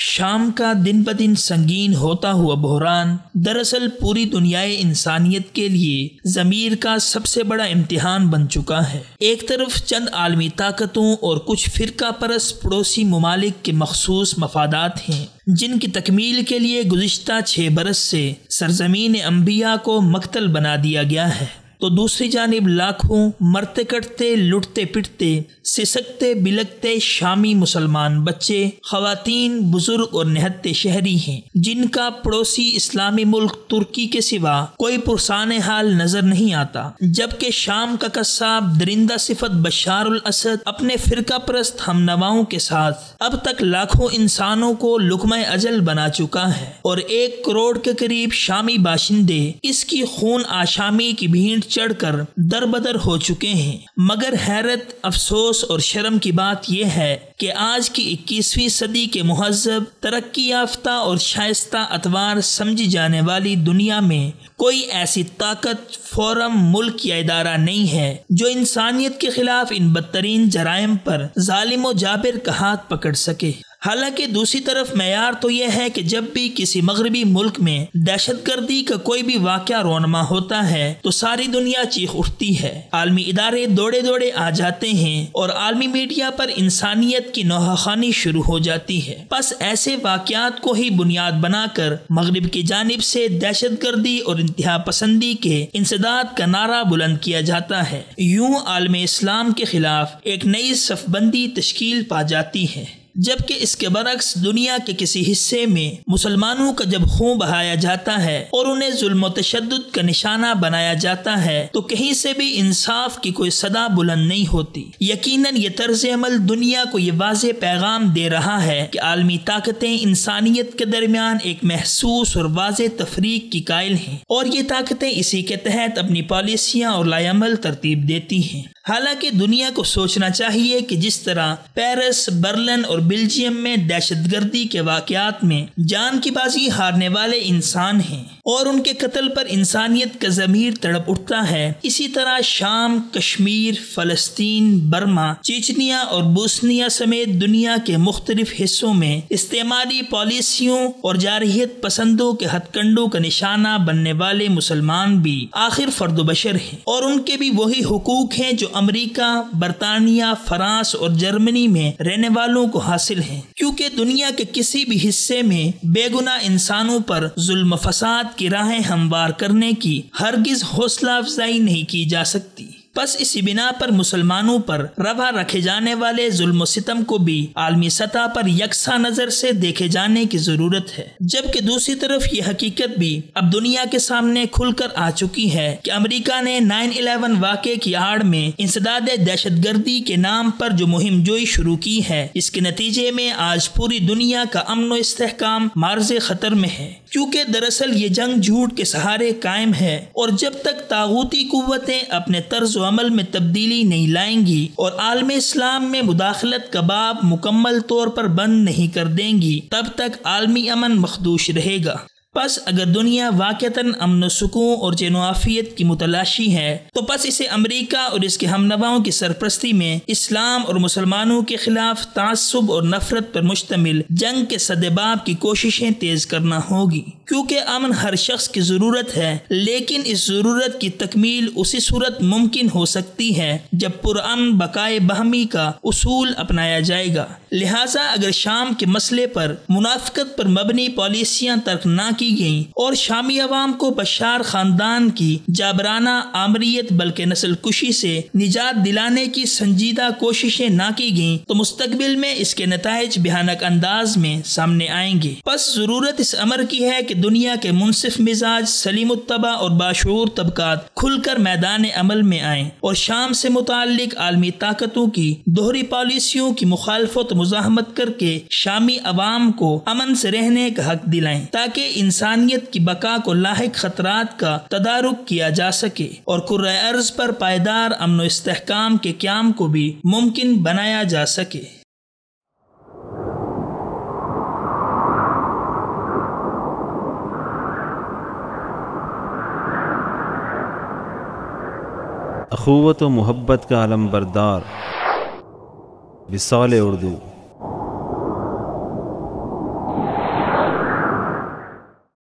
شام کا دن بدن سنگین ہوتا ہوا بحران دراصل پوری دنیائے انسانیت کے لیے ضمیر کا سب سے بڑا امتحان بن چکا ہے۔ ایک طرف چند عالمی طاقتوں اور کچھ فرقہ پرست پڑوسی ممالک کے مخصوص مفادات ہیں جن کی تکمیل کے لیے گزشتہ 6 برس سے سرزمین انبیاء کو مقتل بنا دیا گیا ہے، تو دوسری جانب لاکھوں مرتے کٹتے لٹتے پٹتے سسکتے بلکتے شامی مسلمان بچے، خواتین، بزرگ اور نہتے شہری ہیں جن کا پڑوسی اسلامی ملک ترکی کے سوا کوئی پرسان حال نظر نہیں آتا، جبکہ شام کا قصاب درندہ صفت بشار الاسد اپنے فرقہ پرست ہم نواؤں کے ساتھ اب تک لاکھوں انسانوں کو لقمہ اجل بنا چکا ہے، اور 1 کروڑ کے قریب شامی باشندے اس کی خون آشامی کی بھینٹ چڑھ کر دربدر ہو چکے ہیں۔ مگر حیرت، افسوس اور شرم کی بات یہ ہے کہ آج کی 21ویں صدی کے مہذب، ترقی یافتہ اور شائستہ اطوار سمجھی جانے والی دنیا میں کوئی ایسی طاقت، فورم، ملک یا ادارہ نہیں ہے جو انسانیت کے خلاف ان بدترین جرائم پر ظالم و جابر کا ہاتھ پکڑ سکے۔ حالانکہ دوسری طرف معیار تو یہ ہے کہ جب بھی کسی مغربی ملک میں دہشت گردی کا کوئی بھی واقعہ رونما ہوتا ہے تو ساری دنیا چیخ اٹھتی ہے، عالمی ادارے دوڑے دوڑے آ جاتے ہیں اور عالمی میڈیا پر انسانیت کی نوحہ شروع ہو جاتی ہے۔ بس ایسے واقعات کو ہی بنیاد بنا کر مغرب کی جانب سے دہشت گردی اور انتہا پسندی کے انسداد کا نعرہ بلند کیا جاتا ہے۔ یوں عالم اسلام کے خلاف ایک نئی صف بندی تشکیل پا جاتی ہے، جبکہ اس کے برعکس دنیا کے کسی حصے میں مسلمانوں کا جب خون بہایا جاتا ہے اور انہیں ظلم و تشدد کا نشانہ بنایا جاتا ہے تو کہیں سے بھی انصاف کی کوئی صدا بلند نہیں ہوتی۔ یقیناً یہ طرز عمل دنیا کو یہ واضح پیغام دے رہا ہے کہ عالمی طاقتیں انسانیت کے درمیان ایک محسوس اور واضح تفریق کی قائل ہیں، اور یہ طاقتیں اسی کے تحت اپنی پالیسیاں اور لائے عمل ترتیب دیتی ہیں۔ حالانکہ دنیا کو سوچنا چاہیے کہ جس طرح پیرس، برلن اور بیلجیم میں دہشت گردی کے واقعات میں جان کی بازی ہارنے والے انسان ہیں اور ان کے قتل پر انسانیت کا ضمیر تڑپ اٹھتا ہے، اسی طرح شام، کشمیر، فلسطین، برما، چیچنیا اور بوسنیا سمیت دنیا کے مختلف حصوں میں استعماری پالیسیوں اور جارحیت پسندوں کے ہتھ کنڈوں کا نشانہ بننے والے مسلمان بھی آخر فرد و بشر ہیں، اور ان کے بھی وہی حقوق ہیں جو امریکہ، برطانیہ، فرانس اور جرمنی میں رہنے والوں کو حاصل ہیں، کیونکہ دنیا کے کسی بھی حصے میں بے گناہ انسانوں پر ظلم و فساد کی راہیں ہموار کرنے کی ہرگز حوصلہ افزائی نہیں کی جا سکتی۔ بس اسی بنا پر مسلمانوں پر روا رکھے جانے والے ظلم و ستم کو بھی عالمی سطح پر یکساں نظر سے دیکھے جانے کی ضرورت ہے، جبکہ دوسری طرف یہ حقیقت بھی اب دنیا کے سامنے کھل کر آ چکی ہے کہ امریکہ نے 9/11 واقعے کی آڑ میں انسداد دہشت گردی کے نام پر جو مہم جوئی شروع کی ہے، اس کے نتیجے میں آج پوری دنیا کا امن و استحکام معرض خطر میں ہے، کیونکہ دراصل یہ جنگ جھوٹ کے سہارے قائم ہے، اور جب تک طاغوتی قوتیں اپنے طرز و عمل میں تبدیلی نہیں لائیں گی اور عالم اسلام میں مداخلت کا باب مکمل طور پر بند نہیں کر دیں گی، تب تک عالمی امن مخدوش رہے گا۔ پس اگر دنیا واقعتاً امن و سکون اور چین و عافیت کی متلاشی ہے تو پس اسے امریکہ اور اس کے ہم نواؤں کی سرپرستی میں اسلام اور مسلمانوں کے خلاف تعصب اور نفرت پر مشتمل جنگ کے سدباب کی کوششیں تیز کرنا ہوگی، کیونکہ امن ہر شخص کی ضرورت ہے، لیکن اس ضرورت کی تکمیل اسی صورت ممکن ہو سکتی ہے جب پرامن بقائے باہمی کا اصول اپنایا جائے گا۔ لہٰذا اگر شام کے مسئلے پر منافقت پر مبنی پالیسیاں ترک نہ کی گئیں اور شامی عوام کو بشار خاندان کی جابرانہ آمریت بلکہ نسل کشی سے نجات دلانے کی سنجیدہ کوششیں نہ کی گئیں تو مستقبل میں اس کے نتائج بھیانک انداز میں سامنے آئیں گے۔ پس ضرورت اس امر کی ہے کہ دنیا کے منصف مزاج، سلیم الطبع اور باشعور طبقات کھل کر میدان عمل میں آئیں اور شام سے متعلق عالمی طاقتوں کی دوہری پالیسیوں کی مخالفت و مزاحمت کر کے شامی عوام کو امن سے رہنے کا حق دلائیں، تاکہ انسانیت کی بقا کو لاحق خطرات کا تدارک کیا جا سکے اور کرۂ ارض پر پائیدار امن و استحکام کے قیام کو بھی ممکن بنایا جا سکے۔ اخوت و محبت کا علم بردار وصال اردو۔